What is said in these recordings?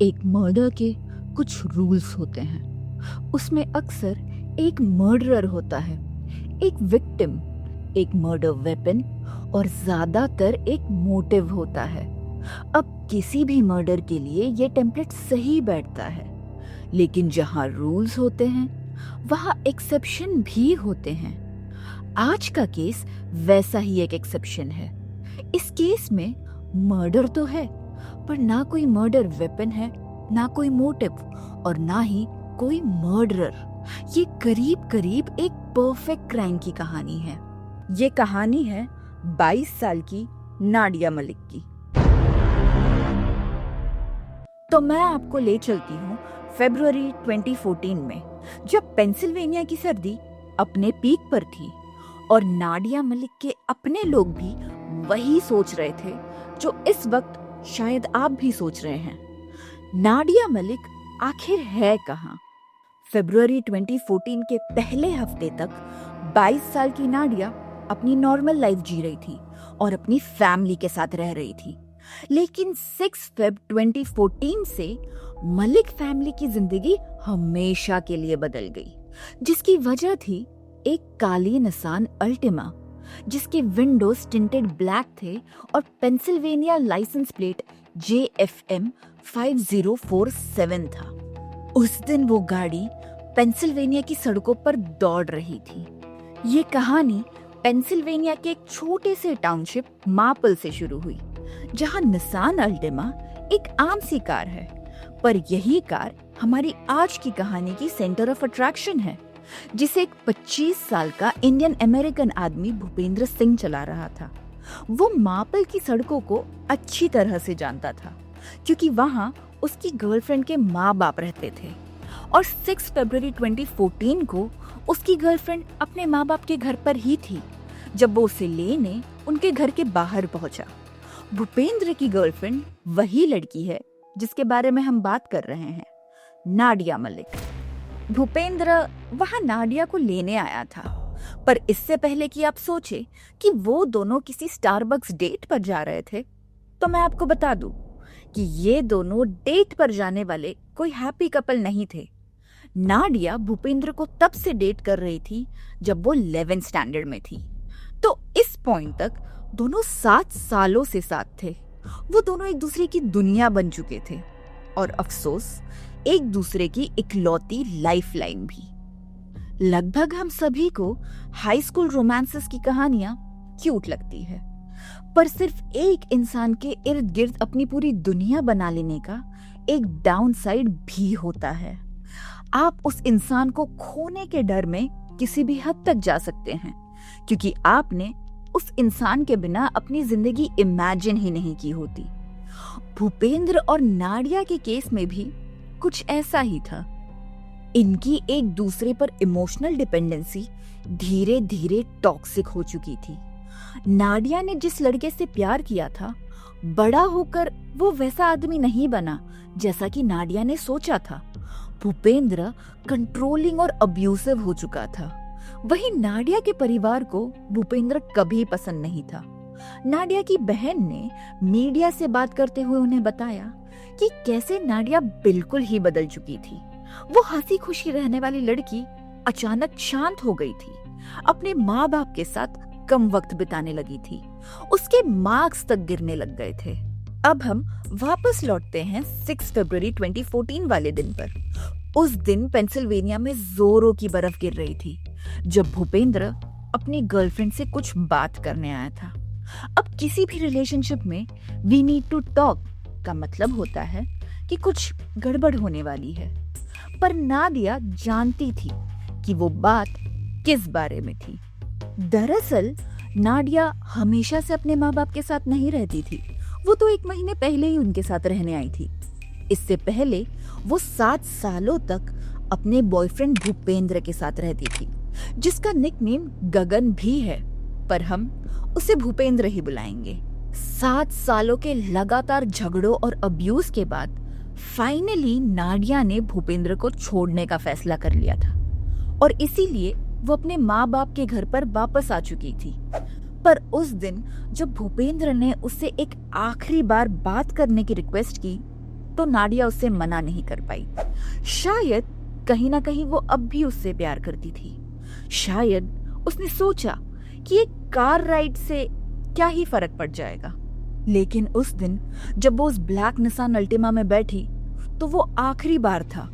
एक मर्डर के कुछ रूल्स होते हैं। उसमें अक्सर एक मर्डरर होता है, एक विक्टिम, एक मर्डर वेपन और ज्यादातर एक मोटिव होता है। अब किसी भी मर्डर के लिए ये टेम्पलेट सही बैठता है, लेकिन जहां रूल्स होते हैं वहां एक्सेप्शन भी होते हैं। आज का केस वैसा ही एक एक्सेप्शन है। इस केस में मर्डर तो है, पर ना कोई मर्डर वेपन है, ना कोई मोटिव और ना ही कोई मर्डरर। ये करीब करीब एक परफेक्ट क्राइम की कहानी है। ये कहानी है 22 साल की नाडिया मलिक की। तो मैं आपको ले चलती हूँ फरवरी 2014 में, जब पेंसिल्वेनिया की सर्दी अपने पीक पर थी और नाडिया मलिक के अपने लोग भी वही सोच रहे थे जो इस वक्त शायद आप भी सोच रहे हैं। नाडिया मलिक आखिर है कहाँ? फरवरी 2014 के पहले हफ्ते तक 22 साल की नाडिया अपनी नॉर्मल लाइफ जी रही थी और अपनी फैमिली के साथ रह रही थी। लेकिन 6 फरवरी 2014 से मलिक फैमिली की जिंदगी हमेशा के लिए बदल गई, जिसकी वजह थी एक काली निसान अल्टिमा जिसके विंडोज टिंटेड ब्लैक थे और पेंसिल्वेनिया लाइसेंस प्लेट JFM 5047 था। उस दिन वो गाड़ी पेंसिल्वेनिया की सड़कों पर दौड़ रही थी। ये कहानी पेंसिल्वेनिया के एक छोटे से टाउनशिप मापल से शुरू हुई, जहां निसान अल्टिमा एक आम सी कार है, पर यही कार हमारी आज की कहानी की सेंटर ऑफ अट्रैक्शन है, जिसे एक 25 साल का इंडियन अमेरिकन आदमी भूपेंद्र सिंह चला रहा था। वो मापल की सड़कों को अच्छी तरह से जानता था, क्योंकि वहां उसकी गर्लफ्रेंड के माँ बाप रहते थे और 6 फरवरी 2014 को उसकी गर्लफ्रेंड अपने माँ बाप के घर पर ही थी जब वो उसे लेने उनके घर के बाहर पहुंचा। भूपेंद्र की गर्लफ्रेंड वही लड़की है जिसके बारे में हम बात कर रहे हैं, नाडिया मलिक। भूपेंद्र वहां नाडिया को लेने आया था, पर इससे पहले कि आप सोचे कि वो दोनों किसी स्टारबक्स डेट पर जा रहे थे, तो मैं आपको बता दूं कि ये दोनों डेट पर जाने वाले कोई हैप्पी कपल नहीं थे। नाडिया भूपेंद्र को तब से डेट कर रही थी जब वो 11th स्टैंडर्ड में थी, तो इस पॉइंट तक दोनों 7 सालों से साथ थे। वो दोनों एक दूसरे की दुनिया बन चुके थे और अफसोस एक दूसरे की इकलौती लाइफलाइन भी। लगभग हम सभी को हाई स्कूल रोमांसेस की कहानियां क्यूट लगती है, पर सिर्फ एक इंसान के इर्द गिर्द अपनी पूरी दुनिया बना लेने का एक डाउन साइड भी होता है। आप उस इंसान को खोने के डर में किसी भी हद तक जा सकते हैं, क्योंकि आपने उस इंसान के बिना अपनी जिंदगी इमेजिन ही नहीं की होती। भूपेंद्र और नाडिया के केस में भी कुछ ऐसा ही था। इनकी एक दूसरे पर इमोशनल डिपेंडेंसी धीरे धीरे टॉक्सिक हो चुकी थी। नाडिया ने जिस लड़के से प्यार किया था, बड़ा होकर वो वैसा आदमी नहीं बना जैसा कि नाडिया ने सोचा था। भूपेंद्र कंट्रोलिंग और अब्यूसिव हो चुका था। वहीं नाडिया के परिवार को भूपेंद्र कभी पसंद नहीं था। नाडिया की बहन ने मीडिया से बात करते हुए उन्हें बताया कि कैसे नाडिया बिल्कुल ही बदल चुकी थी। वो हंसी खुशी रहने वाली लड़की अचानक शांत हो गई थी, अपने माँ बाप के साथ कम वक्त बिताने लगी थी, उसके मार्क्स तक गिरने लग गए थे। अब हम वापस लौटते हैं 6 फरवरी 2014 वाले दिन पर। उस दिन पेंसिल्वेनिया में जोरों की बर्फ गिर रही थी जब भूपेंद्र अपनी गर्लफ्रेंड से कुछ बात करने आया था। अब किसी भी रिलेशनशिप में वी नीड टू टॉक का मतलब होता है कि कुछ गड़बड़ होने वाली है, पर नाडिया जानती थी कि वो बात किस बारे में थी। दरअसल नाडिया हमेशा से अपने माँ बाप के साथ नहीं रहती थी। वो तो 1 महीने पहले ही उनके साथ रहने आई थी। इससे पहले वो 7 सालों तक अपने बॉयफ्रेंड भूपेंद्र के साथ रहती थी, जिसका निकनेम गगन भी है, पर हम उसे भूपेंद्र ही बुलाएंगे। 7 सालों के लगातार झगड़ों और अब्यूज के बाद फाइनली नाडिया ने भूपेंद्र को छोड़ने का फैसला कर लिया था और इसीलिए वो अपने माँ बाप के घर पर वापस आ चुकी थी। पर उस दिन जब भूपेंद्र ने उससे एक आखिरी बार बात करने की रिक्वेस्ट की, तो नाडिया उससे मना नहीं कर पाई। शायद कहीं ना कहीं वो अब भी उससे प्यार करती थी। शायद उसने सोचा कि एक कार राइड से क्या ही फर्क पड़ जाएगा। लेकिन उस दिन जब वो उस ब्लैक निसान अल्टिमा में बैठी तो वो आखिरी बार था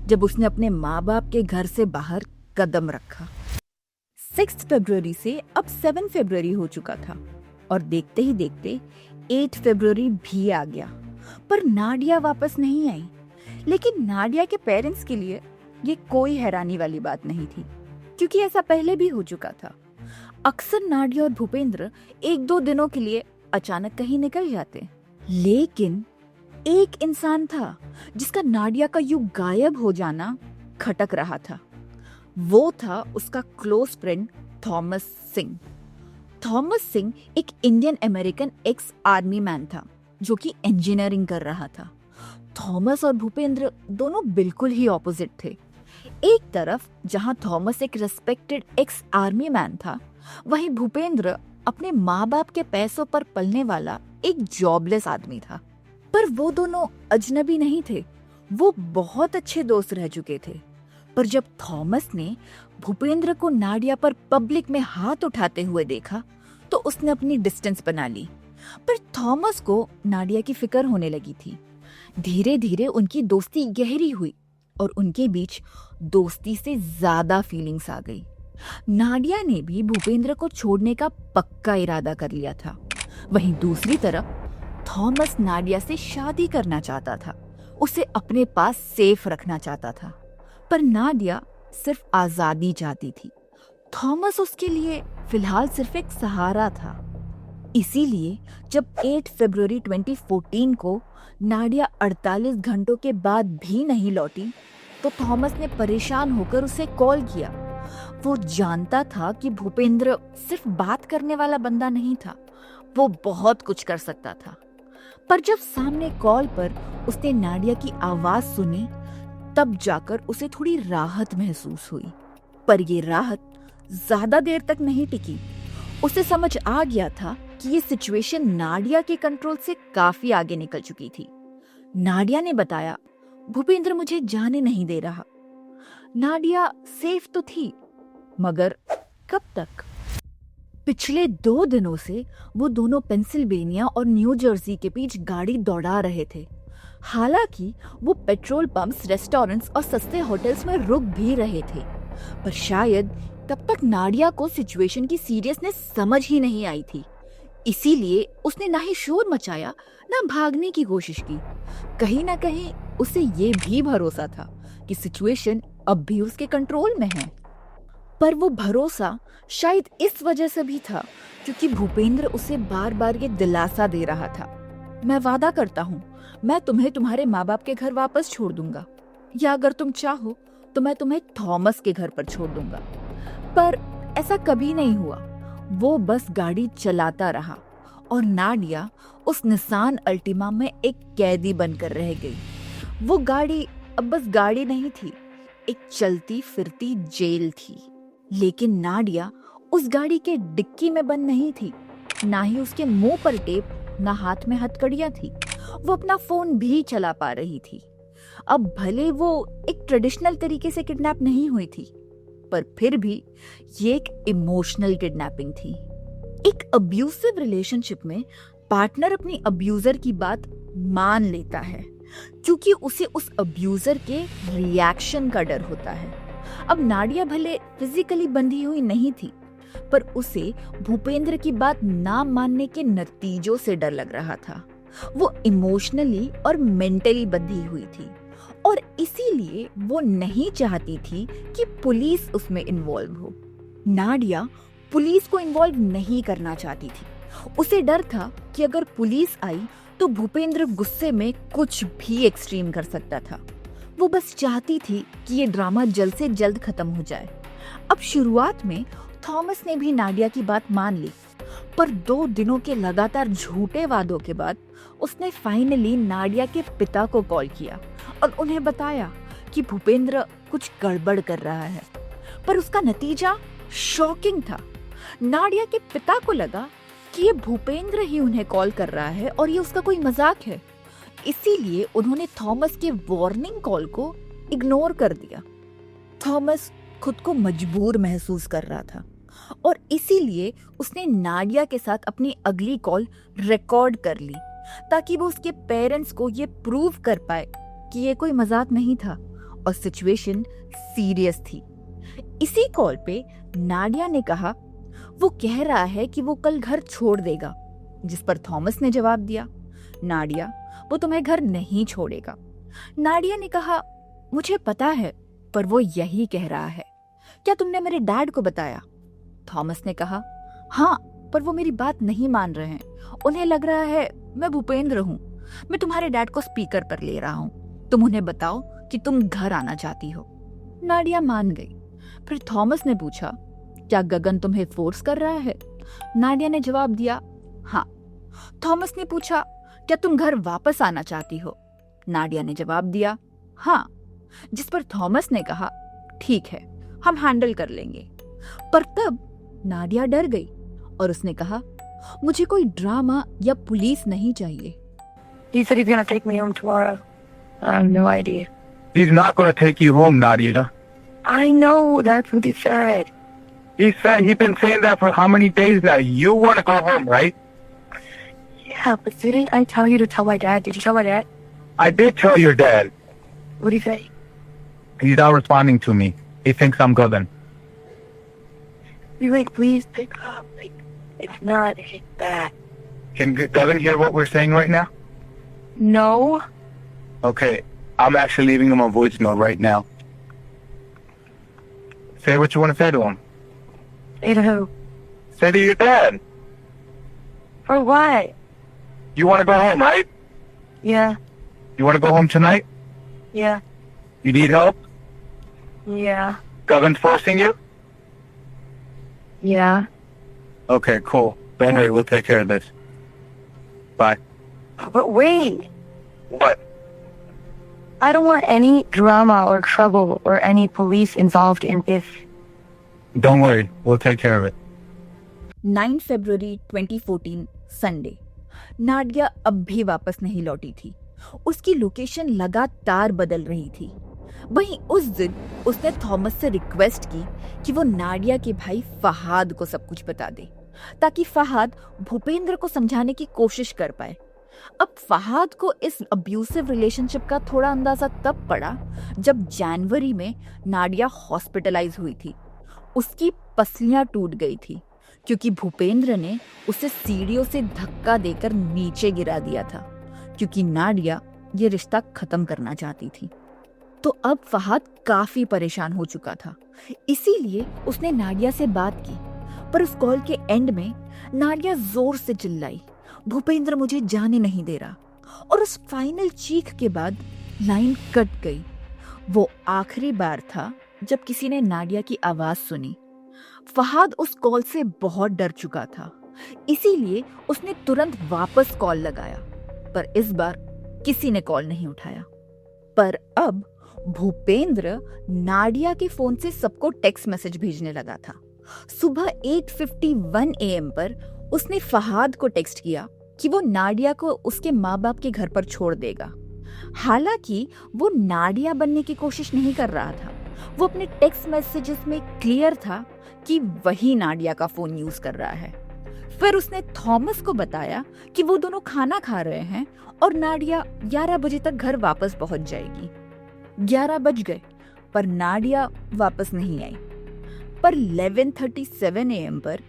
जब उसने अपने माँ बाप के घर से बाहर कदम रखा। 6 फरवरी से अब 7 फरवरी हो चुका था और देखते ही देखते 8 फरवरी भी आ गया, पर नाडिया वापस नहीं आई। लेकिन नाडिया के पेरेंट्स के लिए ये कोई हैरानी वाली बात नहीं थी, क्योंकि ऐसा पहले भी हो चुका था। अक्सर नाडिया और भूपेंद्र 1-2 दिनों के लिए अचानक कहीं निकल जाते, लेकिन एक इंसान था जिसका नाडिया का यूं गायब हो जाना खटक रहा था। वो था उसका close friend Thomas Singh. Thomas Singh एक Indian American ex army man था जो कि इंजीनियरिंग कर रहा था। थॉमस और भूपेंद्र दोनों बिल्कुल ही ऑपोजिट थे। एक तरफ जहां थॉमस एक रिस्पेक्टेड एक्स आर्मी मैन था, वहीं भूपेंद्र अपने माँ बाप के पैसों पर पलने वाला एक जॉबलेस आदमी था। पर वो दोनों अजनबी नहीं थे, वो बहुत अच्छे दोस्त रह चुके थे। पर जब थॉमस ने भूपेंद्र को नाडिया पर पब्लिक में हाथ उठाते हुए देखा तो उसने अपनी डिस्टेंस बना ली। पर थॉमस को नाडिया की फिक्र होने लगी थी। धीरे धीरे उनकी दोस्ती गहरी हुई और उनके बीच दोस्ती से ज्यादा फीलिंग्स आ गई। नाडिया ने भी भूपेंद्र को छोड़ने का पक्का इरादा कर लिया था। वहीं दूसरी तरफ थॉमस नाडिया से शादी करना चाहता था, उसे अपने पास सेफ रखना चाहता था। पर नाडिया सिर्फ आजादी चाहती थी। थॉमस उसके लिए फिलहाल सिर्फ एक सहारा था। इसीलिए जब 8 फरवरी 2014 को नाडिया 48 घंटों के बाद भी नहीं लौटी तो थॉमस ने परेशान होकर उसे कॉल किया। वो जानता था कि भूपेंद्र सिर्फ बात करने वाला बंदा नहीं था, वो बहुत कुछ कर सकता था। पर जब सामने कॉल पर उसने नाडिया की आवाज सुनी तब जाकर उसे थोड़ी राहत महसूस हुई। पर ये राहत ज्यादा देर तक नहीं टिकी। उसे समझ आ गया था कि ये सिचुएशन नाडिया के कंट्रोल से काफी आगे निकल चुकी थी। नाडिया ने बताया, भूपेंद्र मुझे जाने नहीं दे रहा। नाडिया सेफ तो थी, मगर कब तक? पिछले 2 दिनों से वो दोनों पेंसिल्वेनिया और न्यू जर्सी के बीच गाड़ी दौड़ा रहे थे। हालांकि वो पेट्रोल पंप्स, रेस्टोरेंट्स और सस्ते होटल्स में रुक भी रहे थे, पर शायद तब तक नाडिया को सिचुएशन की सीरियसनेस समझ ही नहीं आई थी। इसीलिए उसने ना ही शोर मचाया ना भागने की कोशिश की। कहीं ना कहीं उसे ये भी भरोसा था कि सिचुएशन अब भी उसके कंट्रोल में है। पर वो भरोसा शायद इस वजह से भी था क्योंकि भूपेंद्र उसे बार बार ये दिलासा दे रहा था, मैं वादा करता हूँ मैं तुम्हें तुम्हारे माँ बाप के घर वापस छोड़ दूंगा, या अगर तुम चाहो तो मैं तुम्हें थॉमस के घर पर छोड़ दूंगा। पर ऐसा कभी नहीं हुआ। वो बस गाड़ी चलाता रहा और नाडिया उस निसान अल्टिमा में एक कैदी बनकर रह गई। वो गाड़ी अब बस गाड़ी नहीं थी, एक चलती फिरती जेल थी। लेकिन नाडिया उस गाड़ी के डिक्की में बंद नहीं थी, ना ही उसके मुंह पर टेप, ना हाथ में हथकड़ियां थी। वो अपना फोन भी चला पा रही थी। अब भले वो एक ट्रेडिशनल तरीके से किडनैप नहीं हुई थी, पर फिर भी ये एक इमोशनल किडनैपिंग थी। एक अब्यूसिव रिलेशनशिप में पार्टनर अपनी अब्यूजर की बात मान लेता है क्योंकि उसे उस अब्यूजर के रिएक्शन का डर होता है। अब नाडिया भले फिजिकली बंधी हुई नहीं थी, पर उसे भूपेंद्र की बात ना मानने के नतीजों से डर लग रहा था। वो इमोशनली और मेंटली बंधी हुई थी और इसीलिए वो नहीं चाहती थी कि पुलिस उसमें इन्वॉल्व हो। नाडिया पुलिस को इन्वॉल्व नहीं करना चाहती थी। उसे डर था कि अगर पुलिस आई तो भूपेंद्र गुस्से में कुछ भी एक्सट्रीम कर सकता था। वो बस चाहती थी कि ये ड्रामा जल्द से जल्द खत्म हो जाए। अब शुरुआत में थॉमस ने भी नाडिया की बात मान ली, पर 2 दिनों के लगातार झूठे वादों के बाद उसने फाइनली नाडिया के पिता को कॉल किया और उन्हें बताया कि भूपेंद्र कुछ गड़बड़ कर रहा है। पर उसका नतीजा शॉकिंग था। नाडिया के पिता को लगा कि ये भूपेंद्र ही उन्हें कॉल कर रहा है और ये उसका कोई मजाक है। इसीलिए उन्होंने थॉमस के वार्निंग कॉल को इग्नोर कर दिया। थॉमस खुद को मजबूर महसूस कर रहा था और इसीलिए उसने नाडिया के साथ अपनी अगली कॉल रिकॉर्ड कर ली ताकि वो उसके पेरेंट्स को ये प्रूव कर पाए कि ये कोई मजाक नहीं था और सिचुएशन सीरियस थी। इसी कॉल पे नाडिया ने कहा वो कह रहा है कि वो कल घर छोड़ देगा, जिस पर थॉमस ने जवाब दिया, नाडिया वो तुम्हें घर नहीं छोड़ेगा। नाडिया ने कहा मुझे पता है, पर वो यही कह रहा है। क्या तुमने मेरे डैड को बताया? थॉमस ने कहा हाँ, पर वो मेरी बात नहीं मान रहे हैं। उन्हें लग रहा है मैं भूपेंद्र हूँ। मैं तुम्हारे डैड को स्पीकर पर ले रहा हूँ। तुम उन्हें बताओ कि तुम घर आना चाहती हो। नाडिया मान गई। फिर थॉमस ने पूछा क्या गगन तुम्हें फोर्स कर रहा है? नाडिया ने जवाब दिया हाँ। थॉमस ने पूछा क्या तुम घर वापस आना चाहती हो? नाडिया ने जवाब दिया हाँ, जिस पर थॉमस ने कहा ठीक है, हम हैंडल कर लेंगे। पर तब नाडिया डर गई और उसने कहा मुझे कोई ड्रामा या पुलिस नहीं चाहिए। He said he's gonna take me home tomorrow. I have no idea. He's not going to take you home, Nadia. I know, that's what he said. He's been saying that for how many days now? You want to go home, right? Yeah, but didn't I tell you to tell my dad? Did you tell my dad? I did tell your dad. What'd he say? He's not responding to me. He thinks I'm Gagan. He's like, please pick up. Like, it's not that. Can Gagan hear what we're saying right now? No. Okay, I'm actually leaving him a voice note right now. Say what you want to say to him. Say to who? Say to your dad. For what? You want to go home, right? Yeah. You want to go home tonight? Yeah. You need help? Yeah. Gagan's forcing you? Yeah. Okay, cool. Don't worry, we'll take care of this. Bye. But wait. What? I don't want any drama or trouble or any police involved in this. Don't worry, we'll take care of it. 9 February 2014 Sunday. Nadia अब भी वापस नहीं लौटी थी। उसकी location लगातार बदल रही थी। वहीं उस दिन उसने थॉमस से रिक्वेस्ट की कि वो नाडिया के भाई फहाद को सब कुछ बता दे ताकि फहाद भूपेंद्र को समझाने की कोशिश कर पाए। अब फहाद को इस अब्यूसिव रिलेशनशिप का थोड़ा अंदाजा तब पड़ा जब जनवरी में नाडिया हॉस्पिटलाइज हुई थी। उसकी पसलियां टूट गई थी क्योंकि भूपेंद्र ने उसे सीढ़ियों से धक्का देकर नीचे गिरा दिया था, क्योंकि नाडिया ये रिश्ता खत्म करना चाहती थी। तो अब फहाद काफी परेशान हो चुका था, इसीलिए उसने नाडिया से बात की। पर उस कॉल के एंड में नाडिया जोर से चिल्लाई, भूपेंद्र मुझे जाने नहीं दे रहा। और उस फाइनल चीख के बाद लाइन कट गई। वो आखिरी बार था जब किसी ने नाडिया की आवाज सुनी। फहाद उस कॉल से बहुत डर चुका था, इसीलिए उसने तुरंत वापस कॉल लगाया, पर इस बार किसी ने कॉल नहीं उठाया। पर अब भूपेंद्र नाडिया के फोन से सबको टेक्स्ट मैसेज भेजने लगा था। सुबह 8:51 AM पर उसने फहाद को टेक्स्ट किया कि वो नाडिया को उसके माँ बाप के घर पर छोड़ देगा। हालांकि वो नाडिया बनने की कोशिश नहीं कर रहा था। वो अपने टेक्स्ट मैसेजेस में क्लियर था कि वही नाडिया का फोन यूज कर रहा है। फिर उसने थॉमस को बताया कि वो दोनों खाना खा रहे हैं और नाडिया 11 बजे तक घर वापस पहुंच जाएगी। 11 बज गए पर नाडिया वापस नहीं आई। पर 11:37 AM पर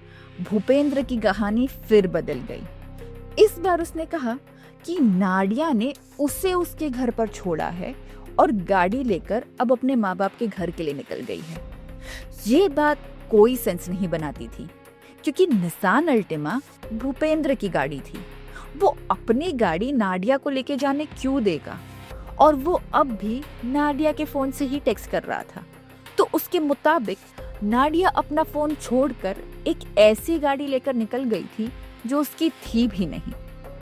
भूपेंद्र की कहानी फिर बदल गई। इस बार उसने कहा कि नाडिया ने उसे उसके घर पर छोड़ा है और गाड़ी लेकर अब अपने माँ बाप के घर के लिए निकल गई है। ये बात कोई सेंस नहीं बनाती थी, क्योंकि निसान अल्टिमा भूपेंद्र की गाड़ी थी। वो अपनी गाड़ी नाडिया को लेके जाने क्यों देगा? और वो अब भी नाडिया के फोन से ही टेक्स्ट कर रहा था। तो उसके मुताबिक नाडिया अपना फोन छोड़कर एक ऐसी गाड़ी लेकर निकल गई थी जो उसकी थी भी नहीं।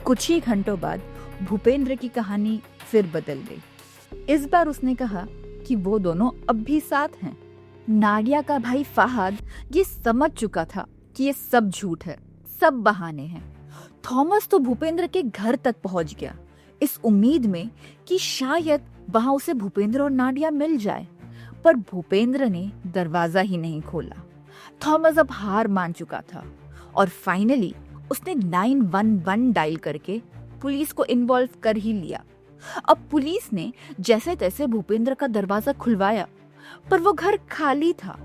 कुछ ही घंटों बाद भूपेंद्र की कहानी फिर बदल गई। इस बार उसने कहा कि वो दोनों अब भी साथ हैं। नाडिया का भाई फहाद ये समझ चुका था कि ये सब झूठ है, सब बहाने हैं। थॉमस तो भूपेंद्र के घर तक पहुंच गया, इस उम्मीद में कि शायद वहां उसे भूपेंद्र और नाडिया मिल जाए। पर भूपेंद्र ने दरवाजा ही नहीं खोला। थॉमस अब हार मान चुका था और फाइनली उसने 911 डायल करके पुलिस को इन्वॉल्व कर ही लिया। अब पुलिस ने जैसे तैसे भूपेंद्र का दरवाजा खुलवाया, पर वो घर खाली था।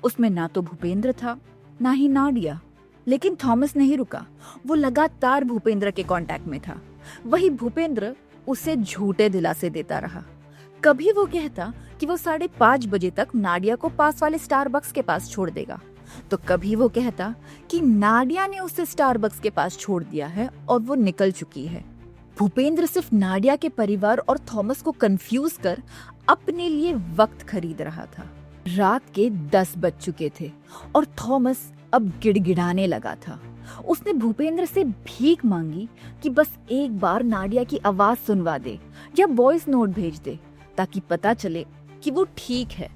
उसमें ना तो भूपेंद्र था ना ही नाडिया। लेकिन थॉमस नहीं रुका। वो लगातार भूपेंद्र के कांटेक्ट में था। वही भूपेंद्र उसे झूठे दिलासे देता रहा। कभी वो कहता कि वो 5:30 बजे तक नाडिया को पास वाले स्टारबक्स के पास छोड़ देगा, तो कभी वो कहता कि नाडिया ने उसे स्टारबक्स के पास छोड़ दिया है और वो निकल चुकी है। भूपेंद्र सिर्फ नाडिया के परिवार और थॉमस को कंफ्यूज कर अपने लिए वक्त खरीद रहा था। रात के 10 बज चुके थे और थॉमस अब गिड़गिड़ाने लगा था। उसने भूपेंद्र से भीख मांगी कि बस एक बार नाडिया की आवाज सुनवा दे या वॉइस नोट भेज दे ताकि पता चले कि वो ठीक है।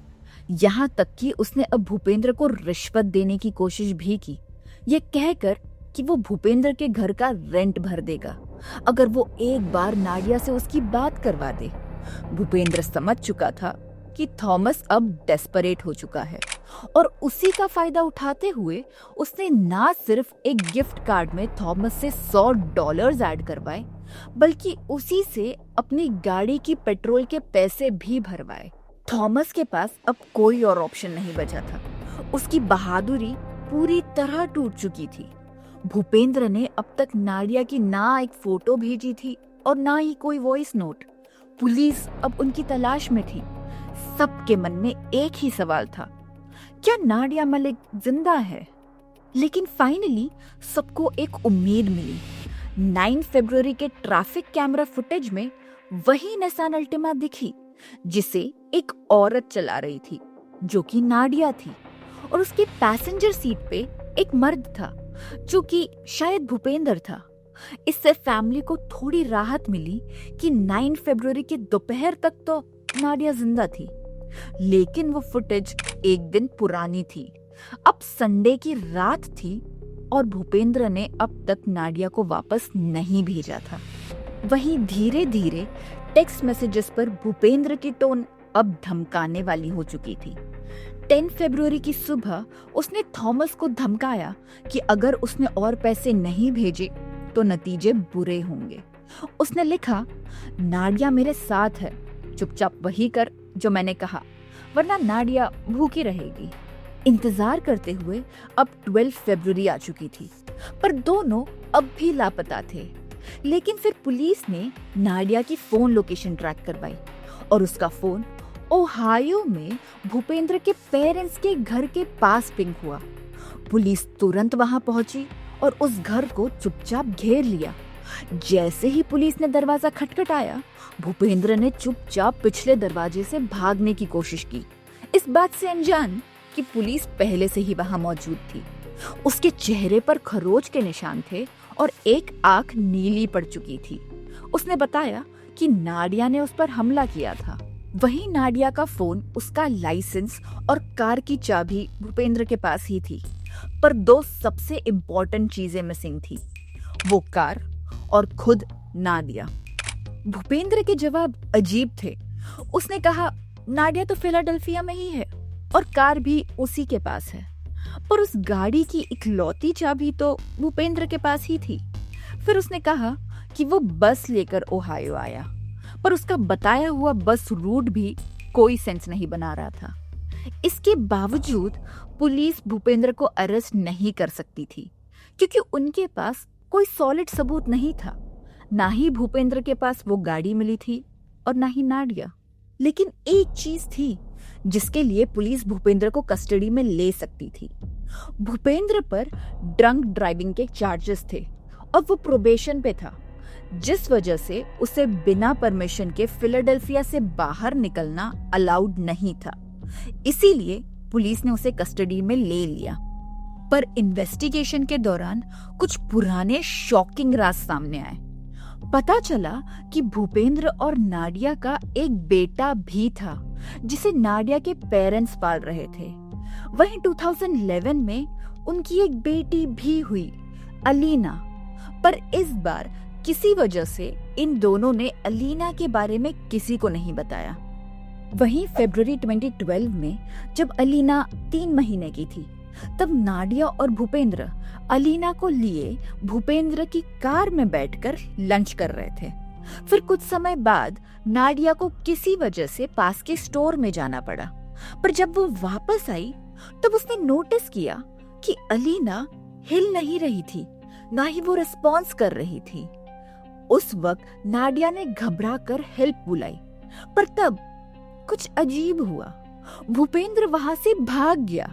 यहाँ तक कि उसने अब भूपेंद्र को रिश्वत देने की कोशिश भी की, ये कहकर कि वो भूपेंद्र के घर का रेंट भर देगा अगर वो एक बार नाडिया से उसकी बात करवा दे। भूपेंद्र समझ चुका था कि थॉमस अब डेस्परेट हो चुका है और उसी का फायदा उठाते हुए उसने ना सिर्फ एक गिफ्ट कार्ड में थॉमस से $100 ऐड करवाए, बल्कि उसी से अपनी गाड़ी की पेट्रोल के पैसे भी भरवाए। थॉमस के पास अब कोई और ऑप्शन नहीं बचा था। उसकी बहादुरी पूरी तरह टूट चुकी थी। भूपेंद्र ने अब तक नाडिया की ना एक फोटो भेजी थी और ना ही कोई वॉइस नोट। पुलिस अब उनकी तलाश में थी। सबके मन में एक ही सवाल था, क्या नाडिया मलिक जिंदा है? लेकिन फाइनली सबको एक उम्मीद मिली। 9 फरवरी के ट्रैफिक कैमरा फुटेज में वही निसान अल्टिमा दिखी जिसे एक औरत चला रही थी, जो कि नाडिया थी, और उसके पैसेंजर सीट पे एक मर्द था जो कि शायद भूपेंद्र था। इससे फैमिली को थोड़ी राहत मिली कि 9 फरवरी के दोपहर तक तो नाडिया जिंदा थी। लेकिन वो फुटेज एक दिन पुरानी थी। अब संडे की रात थी और भूपेंद्र ने अब तक नाडिया को वापस नहीं भेजा था। वहीं धीरे धीरे टेक्स्ट मैसेजेस पर भूपेंद्र की टोन अब धमकाने वाली हो चुकी थी। 10 फरवरी की सुबह उसने थॉमस को धमकाया कि अगर उसने और पैसे नहीं भेजे तो नतीजे बुरे होंगे। उसने लिखा, नाडिया मेरे साथ है, चुपचाप वही कर जो मैंने कहा, वरना नाडिया भूखी रहेगी। इंतजार करते हुए अब 12 फरवरी आ चुकी थी, पर दोनों अब भी लापता थे। लेकिन फिर पुलिस ने नाडिया की फोन लोकेशन ट्रैक करवाई और उसका फोन ओहायो में भूपेंद्र के पेरेंट्स के घर के पास पिंग हुआ। पुलिस तुरंत वहां पहुंची और उस घर को चुपचाप घेर लिया। जैसे ही पुलिस ने दरवाजा खटखटाया, भूपेंद्र ने चुपचाप पिछले दरवाजे से भागने की कोशिश की, इस बात से अनजान कि पुलिस पहले से ही वहां मौजूद थी। उसके चेहरे पर खरोच के निशान थे और एक आंख नीली पड़ चुकी थी। उसने बताया कि नाडिया ने उस पर हमला किया था। वहीं नाडिया का फोन, उसका लाइसेंस और कार की चाबी भूपेंद्र के पास ही थी, पर दो सबसे इम्पोर्टेंट चीजें मिसिंग थी, वो कार और खुद नाडिया। भूपेंद्र के जवाब अजीब थे। उसने कहा, नाडिया तो फिलाडेल्फिया में ही है और कार भी उसी के पास है, पर उस गाड़ी की इकलौती चाबी तो भूपेंद्र के पास ही थी। फिर उसने कहा कि वो बस लेकर ओहायो आया, पर उसका बताया हुआ बस रूट भी कोई सेंस नहीं बना रहा था। इसके बावजूद पुलिस भूपेंद्र को अरेस्ट नहीं कर सकती थी, क्योंकि उनके पास कोई सॉलिड सबूत नहीं था। ना ही भूपेंद्र के पास वो गाड़ी मिली थी और ना ही नाडिया। लेकिन एक चीज थी जिसके लिए पुलिस भूपेंद्र को कस्टडी में ले सकती थी। भूपेंद्र पर ड्रंक ड्राइविंग के चार्जेस थे और वो प्रोबेशन पे था, जिस वजह से उसे बिना परमिशन के फिलाडेल्फिया से बाहर निकलना अलाउड नहीं था। इसीलिए पुलिस ने उसे कस्टडी में ले लिया। पर इन्वेस्टिगेशन के दौरान कुछ पुराने शॉकिंग राज सामने आए। पता चला कि भूपेंद्र और नाडिया का एक बेटा भी था, जिसे नाडिया के पेरेंट्स पाल रहे थे। वहीं 2011 में उनकी एक बेटी भी हुई, अलीना। पर इस बार किसी वजह से इन दोनों ने अलीना के बारे में किसी को नहीं बताया। वहीं फरवरी 2012 में जब अलीना 3 महीने की थी, तब नाडिया और भूपेंद्र अलीना को लिए भूपेंद्र की कार में बैठकर लंच कर रहे थे। फिर कुछ समय बाद नाडिया को किसी वजह से पास के स्टोर में जाना पड़ा, पर जब वो वापस आई तब उसने नोटिस किया कि अलीना हिल नहीं रही थी, ना ही वो रिस्पॉन्स कर रही थी। उस वक्त नाडिया ने घबरा कर हेल्प बुलाई, पर तब कुछ अजीब हुआ। भूपेंद्र वहां से भाग गया।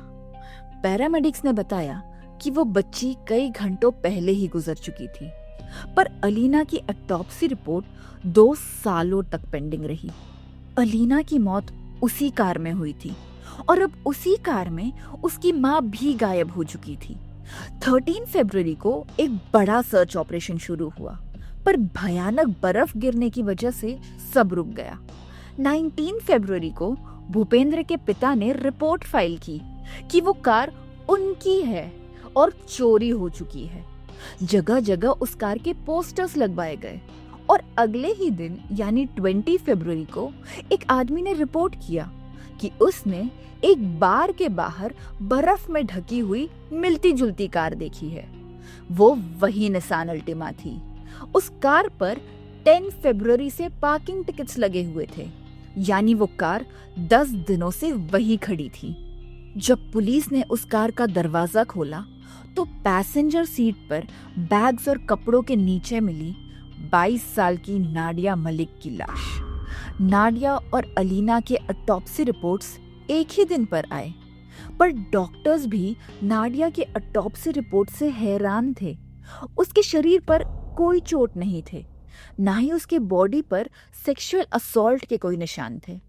पैरामेडिक्स ने बताया कि वो बच्ची कई घंटों पहले ही गुजर चुकी थी, पर अलीना की ऑटोप्सी रिपोर्ट 2 सालों तक पेंडिंग रही। अलीना की मौत उसी कार में हुई थी और अब उसी कार में उसकी माँ भी गायब हो चुकी थी। 13 फरवरी को एक बड़ा सर्च ऑपरेशन शुरू हुआ, पर भयानक बर्फ गिरने की वजह से सब रुक गया। 19 फरवरी को भूपेंद्र के पिता ने रिपोर्ट फाइल की कि वो कार उनकी है और चोरी हो चुकी है। जगह जगह उस कार के पोस्टर्स लगवाए गए और अगले ही दिन यानी 20 फरवरी को एक आदमी ने रिपोर्ट किया कि उसने एक बार के बाहर बर्फ में ढकी हुई मिलती जुलती कार देखी है। वो वही निसान अल्टिमा थी। उस कार पर 10 फरवरी से पार्किंग टिकट्स लगे हुए थे, यानी वो कार 10 दिनों से वही खड़ी थी। जब पुलिस ने उस कार का दरवाजा खोला तो पैसेंजर सीट पर बैग्स और कपड़ों के नीचे मिली 22 साल की नाडिया मलिक की लाश। नाडिया और अलीना के ऑटोप्सी रिपोर्ट्स एक ही दिन पर आए, पर डॉक्टर्स भी नाडिया के ऑटोप्सी रिपोर्ट से हैरान थे। उसके शरीर पर कोई चोट नहीं थे, ना ही उसके बॉडी पर सेक्सुअल असॉल्ट के कोई निशान थे।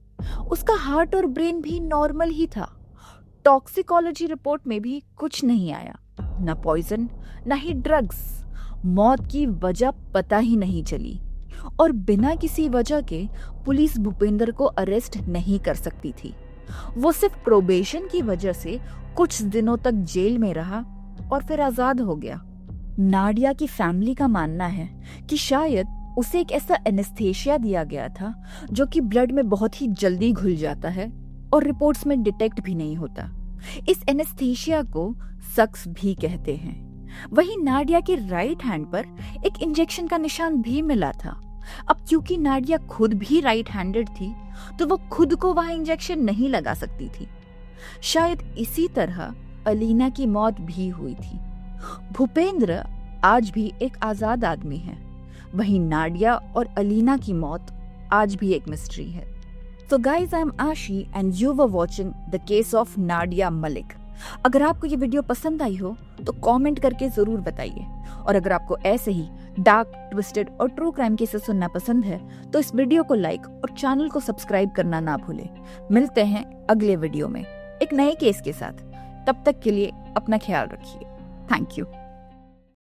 उसका हार्ट और ब्रेन भी नॉर्मल ही था। टॉक्सिकोलॉजी रिपोर्ट में भी कुछ नहीं आया, न पॉइजन न ही ड्रग्स। मौत की वजह पता ही नहीं चली और बिना किसी वजह के पुलिस भूपेंद्र को अरेस्ट नहीं कर सकती थी। वो सिर्फ प्रोबेशन की वजह से कुछ दिनों तक जेल में रहा और फिर आजाद हो गया। नाडिया की फैमिली का मानना है कि शायद उसे एक ऐसा एनेस्थेशिया दिया गया था जो कि ब्लड में बहुत ही जल्दी घुल जाता है और रिपोर्ट्स में डिटेक्ट भी नहीं होता। इस एनेस्थेशिया को सक्स भी कहते हैं। वहीं नाडिया के राइट हैंड पर एक इंजेक्शन का निशान भी मिला था। अब क्योंकि नाडिया खुद भी राइट हैंडेड थी तो वो खुद को वहां इंजेक्शन नहीं लगा सकती थी। शायद इसी तरह अलीना की मौत भी हुई थी। भूपेंद्र आज भी एक आजाद आदमी है, वहीं नाडिया और अलीना की मौत आज भी एक मिस्ट्री है। So guys, I am Ashi and you were watching the case of Nadia Malik. अगर आपको ये वीडियो पसंद आई हो तो कमेंट करके जरूर बताइए, और अगर आपको ऐसे ही डार्क, ट्विस्टेड और ट्रू क्राइम केसेस सुनना पसंद है तो इस वीडियो को लाइक और चैनल को सब्सक्राइब करना ना भूलें। मिलते हैं अगले वीडियो में एक नए केस के साथ। तब तक के लिए अपना ख्याल रखिए। Thank you.